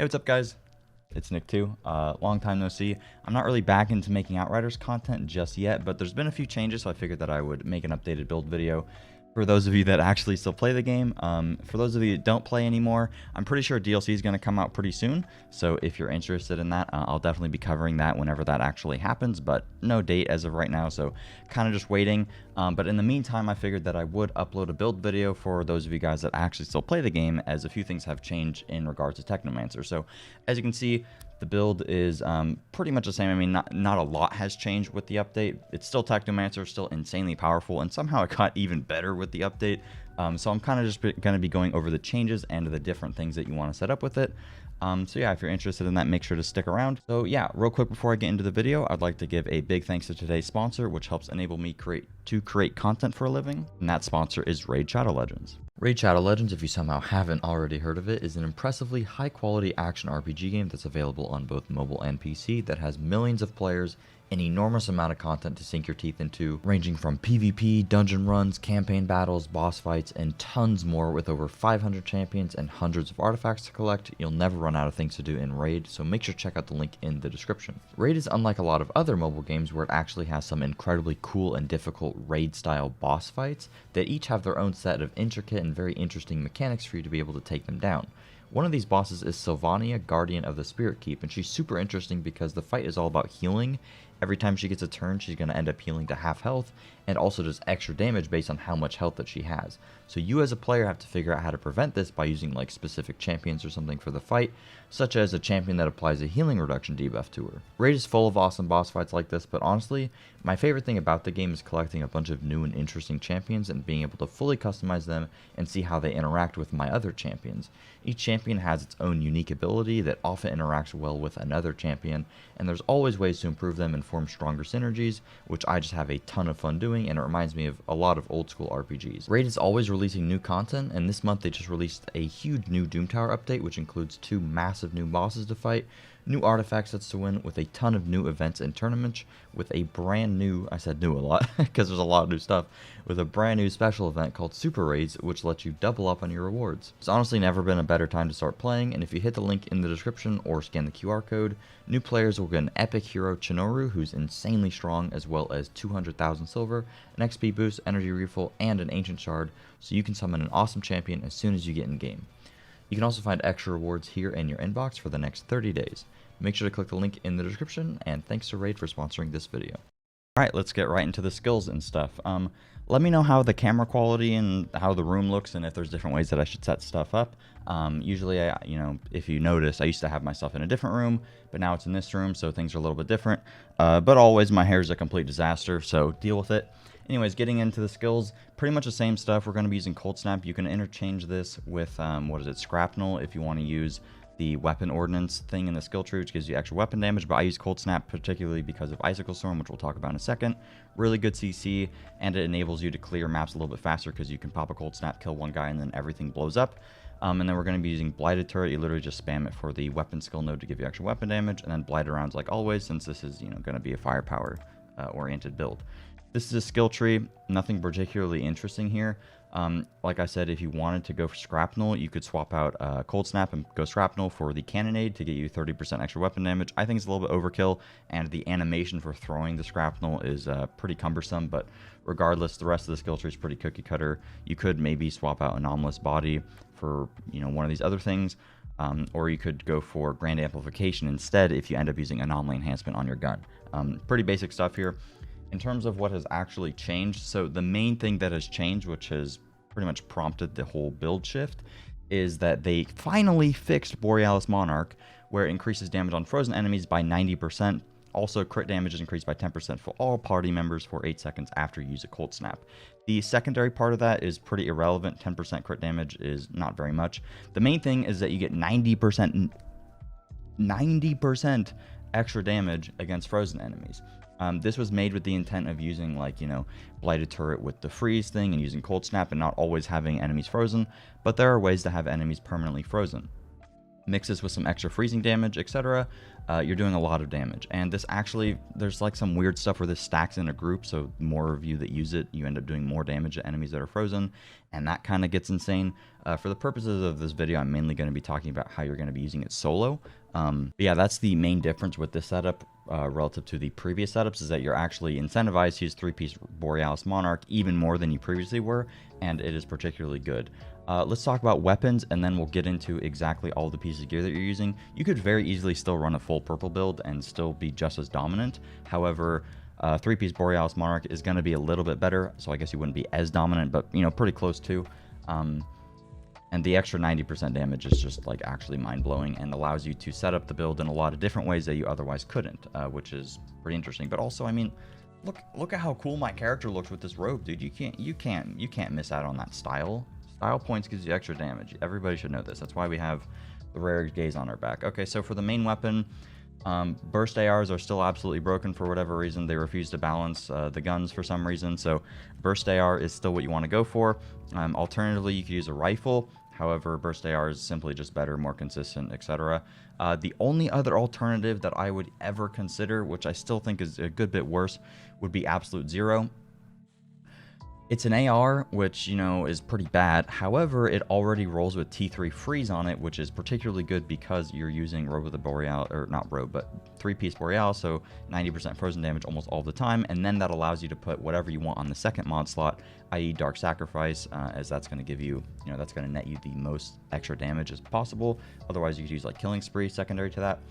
Hey, what's up, guys? It's Nick too. Long time no see. I'm not really back into making Outriders content just yet, but there's been a few changes, so I figured that I would make an updated build video for those of you that actually still play the game. For those of you that don't play anymore, I'm pretty sure DLC is going to come out pretty soon, so if you're interested in that, I'll definitely be covering that whenever that actually happens, but no date as of right now, so kind of just waiting. But in the meantime, I figured that I would upload a build video for those of you guys that actually still play the game, as a few things have changed in regards to Technomancer. So as you can see, the build is pretty much the same. I mean, not a lot has changed with the update. It's still Technomancer, still insanely powerful, and somehow it got even better with the update. So I'm kind of just going to be going over the changes and the different things that you want to set up with it. So yeah, if you're interested in that, make sure to stick around. So yeah, real quick before I get into the video, I'd like to give a big thanks to today's sponsor, which helps enable me to create content for a living. And that sponsor is Raid Shadow Legends. Raid Shadow Legends, if you somehow haven't already heard of it, is an impressively high-quality action RPG game that's available on both mobile and PC that has millions of players, an enormous amount of content to sink your teeth into, ranging from PvP, dungeon runs, campaign battles, boss fights, and tons more. With over 500 champions and hundreds of artifacts to collect, you'll never run out of things to do in Raid, so make sure to check out the link in the description. Raid is unlike a lot of other mobile games where it actually has some incredibly cool and difficult Raid-style boss fights that each have their own set of intricate and very interesting mechanics for you to be able to take them down. One of these bosses is Sylvania, Guardian of the Spirit Keep, and she's super interesting because the fight is all about healing. Every time she gets a turn, she's going to end up healing to half health, and also does extra damage based on how much health that she has. So you as a player have to figure out how to prevent this by using like specific champions or something for the fight, such as a champion that applies a healing reduction debuff to her. Raid is full of awesome boss fights like this, but honestly, my favorite thing about the game is collecting a bunch of new and interesting champions and being able to fully customize them and see how they interact with my other champions. Each champion has its own unique ability that often interacts well with another champion, and there's always ways to improve them and form stronger synergies, which I just have a ton of fun doing, and it reminds me of a lot of old school RPGs. Raid is always releasing new content, and this month they just released a huge new Doom Tower update, which includes 2 massive new bosses to fight, new artifact sets to win, with a ton of new events and tournaments, with a brand new, I said new a lot because there's a lot of new stuff, with a brand new special event called Super Raids, which lets you double up on your rewards. It's honestly never been a better time to start playing, and if you hit the link in the description or scan the QR code, new players will get an epic hero Chinoru, who's insanely strong, as well as 200,000 silver, an XP boost, energy refill, and an ancient shard, so you can summon an awesome champion as soon as you get in game. You can also find extra rewards here in your inbox for the next 30 days. Make sure to click the link in the description, and thanks to Raid for sponsoring this video. Alright, let's get right into the skills and stuff. Let me know how the camera quality and how the room looks, and if there's different ways that I should set stuff up. Usually, if you notice, I used to have my stuff in a different room, but now it's in this room, so things are a little bit different. But always, my hair is a complete disaster, so deal with it. Anyways, getting into the skills, pretty much the same stuff. We're going to be using Cold Snap. You can interchange this with, Scrapnel, if you want to use the weapon ordnance thing in the skill tree, which gives you extra weapon damage, but I use Cold Snap particularly because of Icicle Storm, which we'll talk about in a second. Really good CC, and it enables you to clear maps a little bit faster because you can pop a Cold Snap, kill one guy, and then everything blows up. And then we're going to be using Blighted Turret. You literally just spam it for the weapon skill node to give you extra weapon damage, and then Blighted Rounds like always, since this is going to be a firepower oriented build. This is a skill tree, nothing particularly interesting here. Like I said, if you wanted to go for Scrapnel, you could swap out Cold Snap and go Scrapnel for the Cannonade to get you 30% extra weapon damage. I think it's a little bit overkill, and the animation for throwing the Scrapnel is pretty cumbersome, but regardless, the rest of the skill tree is pretty cookie cutter. You could maybe swap out Anomalous Body for one of these other things, or you could go for Grand Amplification instead if you end up using Anomaly Enhancement on your gun. Pretty basic stuff here. In terms of what has actually changed, so the main thing that has changed, which has pretty much prompted the whole build shift, is that they finally fixed Borealis Monarch, where it increases damage on frozen enemies by 90%. Also, crit damage is increased by 10% for all party members for 8 seconds after you use a Cold Snap. The secondary part of that is pretty irrelevant. 10% crit damage is not very much. The main thing is that you get 90% extra damage against frozen enemies. This was made with the intent of using, Blighted Turret with the freeze thing and using Cold Snap and not always having enemies frozen, but there are ways to have enemies permanently frozen. Mix this with some extra freezing damage, etc. You're doing a lot of damage. And this actually, there's some weird stuff where this stacks in a group, so the more of you that use it, you end up doing more damage to enemies that are frozen. and that kind of gets insane. For the purposes of this video, I'm mainly going to be talking about how you're going to be using it solo. But yeah, that's the main difference with this setup relative to the previous setups, is that you're actually incentivized to use 3-piece Borealis Monarch even more than you previously were, and it is particularly good. Let's talk about weapons, and then we'll get into exactly all the pieces of gear that you're using. You could very easily still run a full purple build and still be just as dominant. However, 3-piece Borealis Monarch is going to be a little bit better, so I guess you wouldn't be as dominant, but, you know, pretty close to. And the extra 90% damage is just, like, actually mind-blowing and allows you to set up the build in a lot of different ways that you otherwise couldn't, which is pretty interesting. But also, I mean, look at how cool my character looks with this robe, dude. You can't miss out on that style. Style points gives you extra damage. Everybody should know this. That's why we have the rare gaze on our back. Okay, so for the main weapon, burst ARs are still absolutely broken for whatever reason. They refuse to balance the guns for some reason, so burst AR is still what you want to go for. Alternatively, you could use a rifle. However, burst AR is simply just better, more consistent, etc. The only other alternative that I would ever consider, which I still think is a good bit worse, would be Absolute Zero. It's an AR, which, you know, is pretty bad. However, it already rolls with T3 freeze on it, which is particularly good because you're using Robe of the Boreal, or not Robe, but 3-piece Boreal, so 90% frozen damage almost all the time. And then that allows you to put whatever you want on the second mod slot, i.e. Dark Sacrifice, as that's going to give you, you know, that's going to net you the most extra damage as possible. Otherwise, you could use like Killing Spree secondary to that.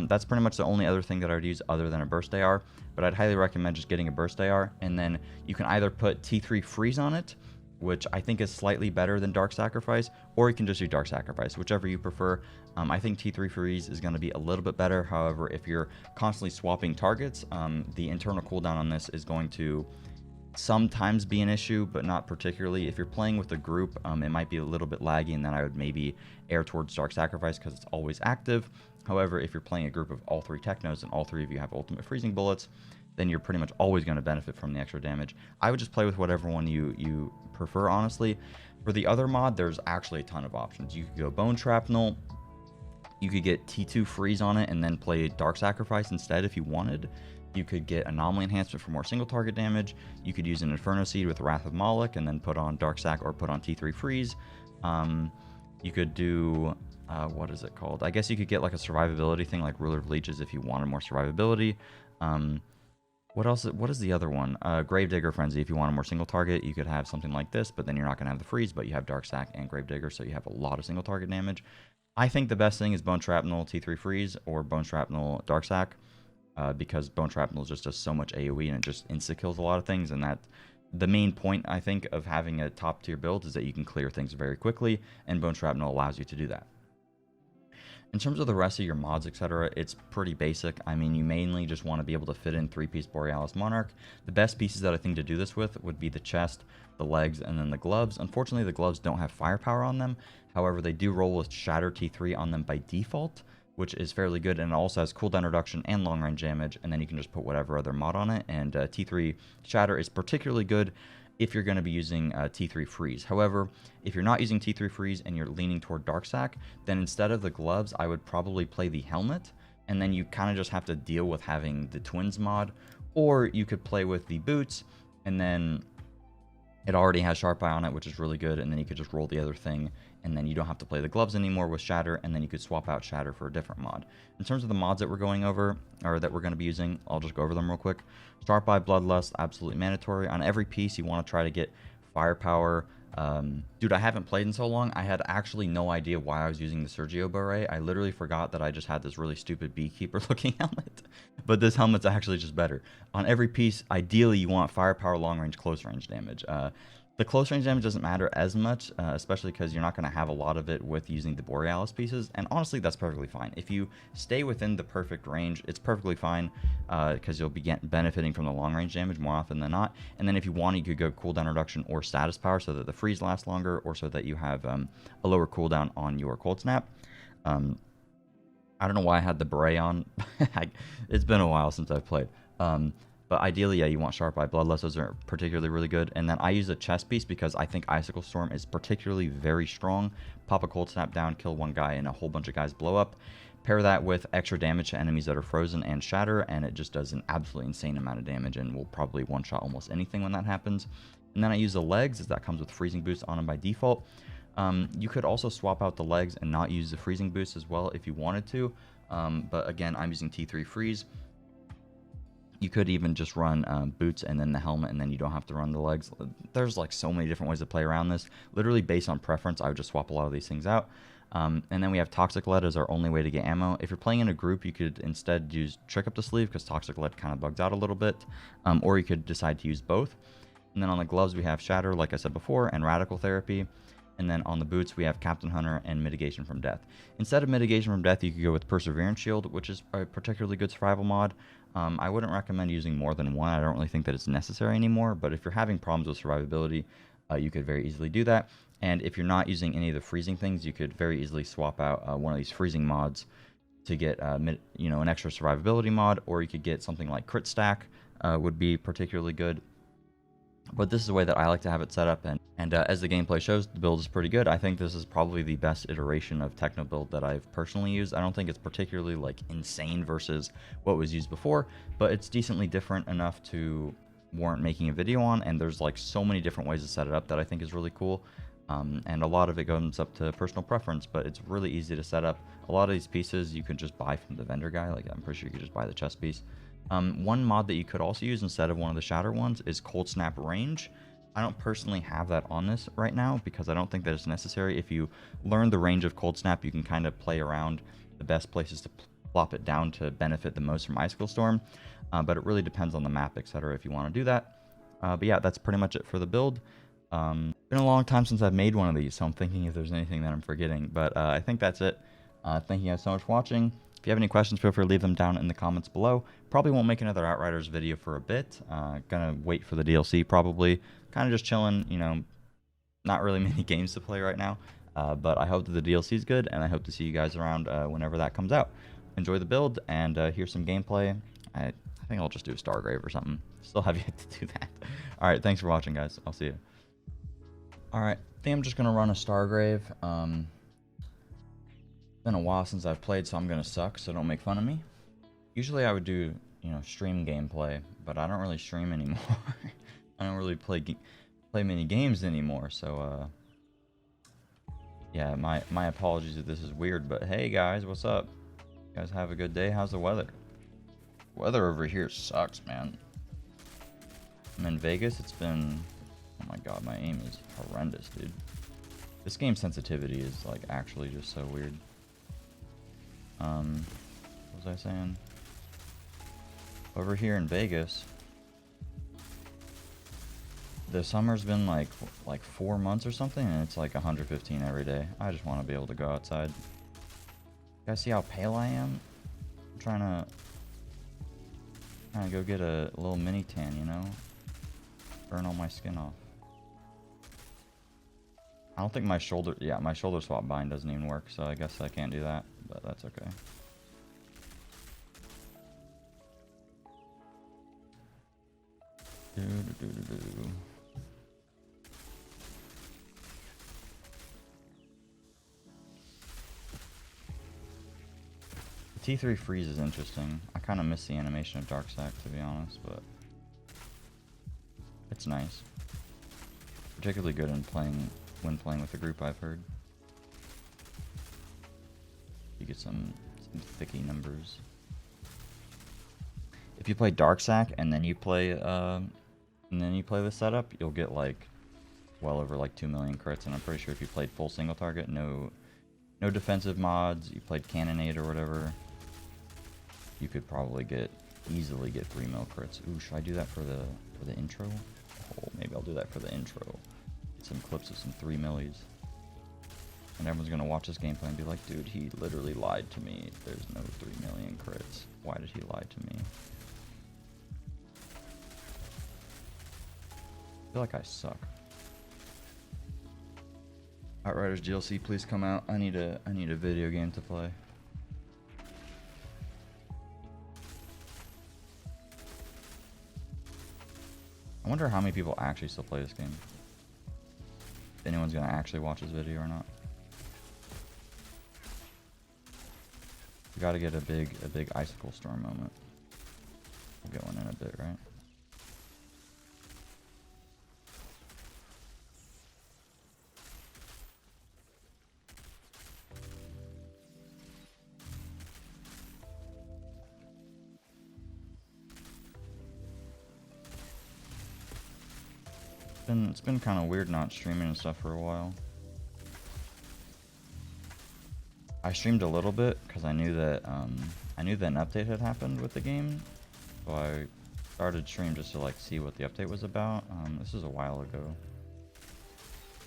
That's pretty much the only other thing that I would use other than a burst AR, but I'd highly recommend just getting a burst AR, and then you can either put T3 freeze on it, which I think is slightly better than Dark Sacrifice, or you can just do Dark Sacrifice, whichever you prefer. I think T3 freeze is going to be a little bit better. However, if you're constantly swapping targets, the internal cooldown on this is going to sometimes be an issue, but not particularly. If you're playing with a group, it might be a little bit laggy, and then I would maybe err towards Dark Sacrifice because it's always active. However, if you're playing a group of all 3 Technos and all 3 of you have ultimate freezing bullets, then you're pretty much always going to benefit from the extra damage. I would just play with whatever one you prefer, honestly. For the other mod, there's actually a ton of options. You could go Bone Shrapnel, you could get T2 freeze on it and then play Dark Sacrifice instead if you wanted. You could get Anomaly Enhancement for more single target damage. You could use an Inferno Seed with Wrath of Moloch and then put on Dark Sac or put on T3 freeze. You could do... what is it called? I guess you could get like a survivability thing like Ruler of Leeches if you wanted more survivability. What else? What is the other one? Gravedigger Frenzy. If you wanted more single target, you could have something like this, but then you're not going to have the freeze, but you have Dark Sac and Gravedigger, so you have a lot of single target damage. I think the best thing is Bone Shrapnel T3 freeze or Bone Shrapnel Dark Sac, because Bone Shrapnel just does so much AoE and it just insta-kills a lot of things, and that... The main point, I think, of having a top-tier build is that you can clear things very quickly, and Bone Shrapnel allows you to do that. In terms of the rest of your mods, etc., it's pretty basic. I mean, you mainly just want to be able to fit in 3-piece Borealis Monarch. The best pieces that I think to do this with would be the chest, the legs, and then the gloves. Unfortunately, the gloves don't have firepower on them. However, they do roll with Shatter T3 on them by default, which is fairly good, and it also has cooldown reduction and long range damage, and then you can just put whatever other mod on it. And T3 Shatter is particularly good if you're going to be using T3 freeze. However, if you're not using T3 freeze and you're leaning toward Dark Sac, then instead of the gloves, I would probably play the helmet, and then you kind of just have to deal with having the twins mod, or you could play with the boots, and then it already has Sharp Eye on it, which is really good, and then you could just roll the other thing, and then you don't have to play the gloves anymore with Shatter, and then you could swap out Shatter for a different mod. In terms of the mods that we're going over, or that we're going to be using, I'll just go over them real quick. Sharp Eye, Bloodlust, absolutely mandatory. On every piece, you want to try to get Firepower. Dude, I haven't played in so long, I had actually no idea why I was using the Sergio Beret. I literally forgot that I just had this really stupid Beekeeper looking helmet. But this helmet's actually just better. On every piece, ideally you want Firepower, long range, close range damage. The close range damage doesn't matter as much, especially because you're not going to have a lot of it with using the Borealis pieces, and honestly, that's perfectly fine. If you stay within the perfect range, it's perfectly fine, because you'll be benefiting from the long range damage more often than not. And then if you want, you could go cooldown reduction or status power so that the freeze lasts longer, or so that you have a lower cooldown on your cold snap. I don't know why I had the beret on. It's been a while since I've played. But ideally, yeah, you want Sharp Eye, Bloodlust. Those are particularly really good. And then I use a chest piece because I think Icicle Storm is particularly very strong. Pop a Cold Snap down, kill one guy, and a whole bunch of guys blow up. Pair that with extra damage to enemies that are frozen and Shatter, and it just does an absolutely insane amount of damage and will probably one-shot almost anything when that happens. And then I use the legs, as that comes with freezing boost on them by default. You could also swap out the legs and not use the freezing boost as well if you wanted to. But again, I'm using T3 freeze. You could even just run boots and then the helmet, and then you don't have to run the legs. There's like so many different ways to play around this. Literally based on preference, I would just swap a lot of these things out. And then we have Toxic Lead as our only way to get ammo. If you're playing in a group, you could instead use Trick Up the Sleeve because Toxic Lead kind of bugs out a little bit. Or you could decide to use both. And then on the gloves, we have Shatter, like I said before, and Radical Therapy. And then on the boots, we have Captain Hunter and Mitigation from Death. Instead of Mitigation from Death, you could go with Perseverance Shield, which is a particularly good survival mod. I wouldn't recommend using more than one. I don't really think that it's necessary anymore. But if you're having problems with survivability, you could very easily do that. And if you're not using any of the freezing things, you could very easily swap out one of these freezing mods to get an extra survivability mod, or you could get something like Crit Stack would be particularly good. But this is the way that I like to have it set up, and as the gameplay shows, the build is pretty good. I think this is probably the best iteration of Techno build that I've personally used. I don't think it's particularly like insane versus what was used before, but it's decently different enough to warrant making a video on, and there's like so many different ways to set it up that I think is really cool. And a lot of it goes up to personal preference, but it's really easy to set up. A lot of these pieces you can just buy from the vendor guy. Like, I'm pretty sure you could just buy the chest piece. One mod that you could also use instead of one of the Shatter ones is Cold Snap Range. I don't personally have that on this right now because I don't think that it's necessary. If you learn the range of Cold Snap, you can kind of play around the best places to plop it down to benefit the most from Icicle Storm. But it really depends on the map, etc. if you want to do that. But yeah, that's pretty much it for the build. Been a long time since I've made one of these, so I'm thinking if there's anything that I'm forgetting. But I think that's it. Thank you guys so much for watching. If you have any questions, feel free to leave them down in the comments below. Probably won't make another Outriders video for a bit. Gonna wait for the DLC probably. Kind of just chilling, you know, not really many games to play right now. But I hope that the DLC is good, and I hope to see you guys around whenever that comes out. Enjoy the build, and here's some gameplay. I think I'll just do a Stargrave or something. Still have yet to do that. Alright, thanks for watching, guys. I'll see you. Alright, I think I'm just gonna run a Stargrave. Been a while since I've played, so I'm gonna suck, so don't make fun of me. Usually I would do, you know, stream gameplay, but I don't really stream anymore. I don't really play many games anymore, so yeah, my apologies if this is weird, but hey guys, what's up? You guys have a good day? How's the weather? Weather over here sucks, man. I'm in Vegas. It's been, oh my god, my aim is horrendous, dude. This game sensitivity is like actually just so weird. What was I saying? Over here in Vegas, the summer's been like 4 months or something, and it's like 115 every day. I just want to be able to go outside. You guys see how pale I am? I'm trying to go get a little mini tan, you know? Burn all my skin off. I don't think my shoulder swap bind doesn't even work, so I guess I can't do that, but that's okay. The T3 freeze is interesting. I kind of miss the animation of Dark Sack, to be honest, but it's nice. Particularly good in when playing with a group, I've heard. You get some thicky numbers. If you play Dark Sack and then you play the setup, you'll get like well over like 2 million crits, and I'm pretty sure if you played full single target, no defensive mods, you played Cannonade or whatever, you could probably easily get 3 mil crits. Ooh, should I do that for the intro? Oh, maybe I'll do that for the intro. Get some clips of some 3 millis. And everyone's gonna watch this gameplay and be like, dude, he literally lied to me. There's no 3 million crits. Why did he lie to me? I feel like I suck. Outriders DLC, please come out. I need a video game to play. I wonder how many people actually still play this game. If anyone's gonna actually watch this video or not. We gotta get a big Icicle Storm moment. We'll get one in a bit, right? It's been kind of weird not streaming and stuff for a while. I streamed a little bit because I knew that an update had happened with the game, so I started stream just to like see what the update was about. This is a while ago,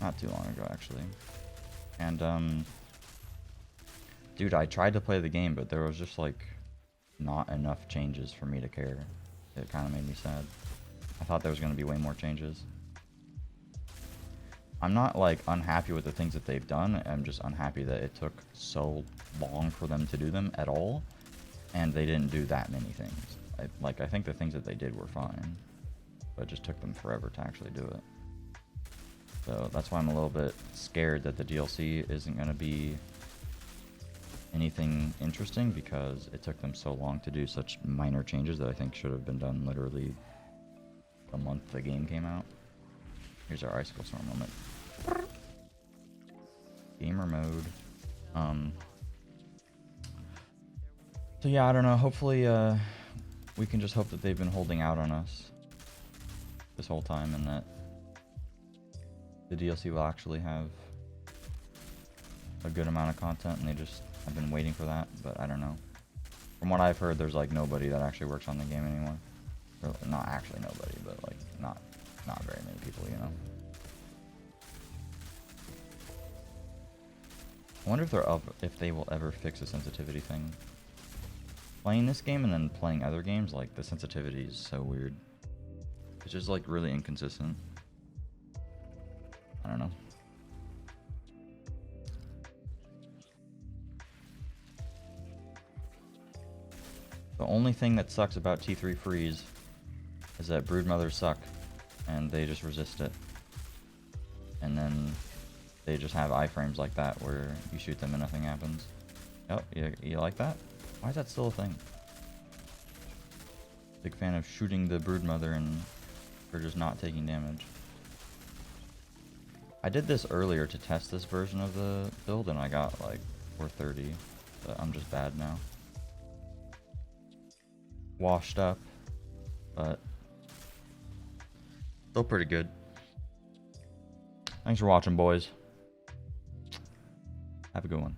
not too long ago actually, and dude, I tried to play the game, but there was just like not enough changes for me to care. It kind of made me sad. I thought there was going to be way more changes. I'm not like unhappy with the things that they've done. I'm just unhappy that it took so long for them to do them at all, and they didn't do that many things. I think the things that they did were fine, but it just took them forever to actually do it. So that's why I'm a little bit scared that the DLC isn't going to be anything interesting, because it took them so long to do such minor changes that I think should have been done literally the month the game came out. Here's our Icicle Storm moment. Gamer mode. So yeah, I don't know. Hopefully, we can just hope that they've been holding out on us this whole time, and that the DLC will actually have a good amount of content, and they just have been waiting for that. But I don't know. From what I've heard, there's like nobody that actually works on the game anymore. Or, not actually nobody, but like not very many people, you know. I wonder if they will ever fix a sensitivity thing. Playing this game and then playing other games, like the sensitivity is so weird. It's just like really inconsistent. I don't know. The only thing that sucks about T3 Freeze is that broodmothers suck, and they just resist it. And then they just have iframes like that where you shoot them and nothing happens. Oh, you like that? Why is that still a thing? Big fan of shooting the broodmother and her just not taking damage. I did this earlier to test this version of the build, and I got like 430, but I'm just bad now. Washed up, but still pretty good. Thanks for watching, boys. Have a good one.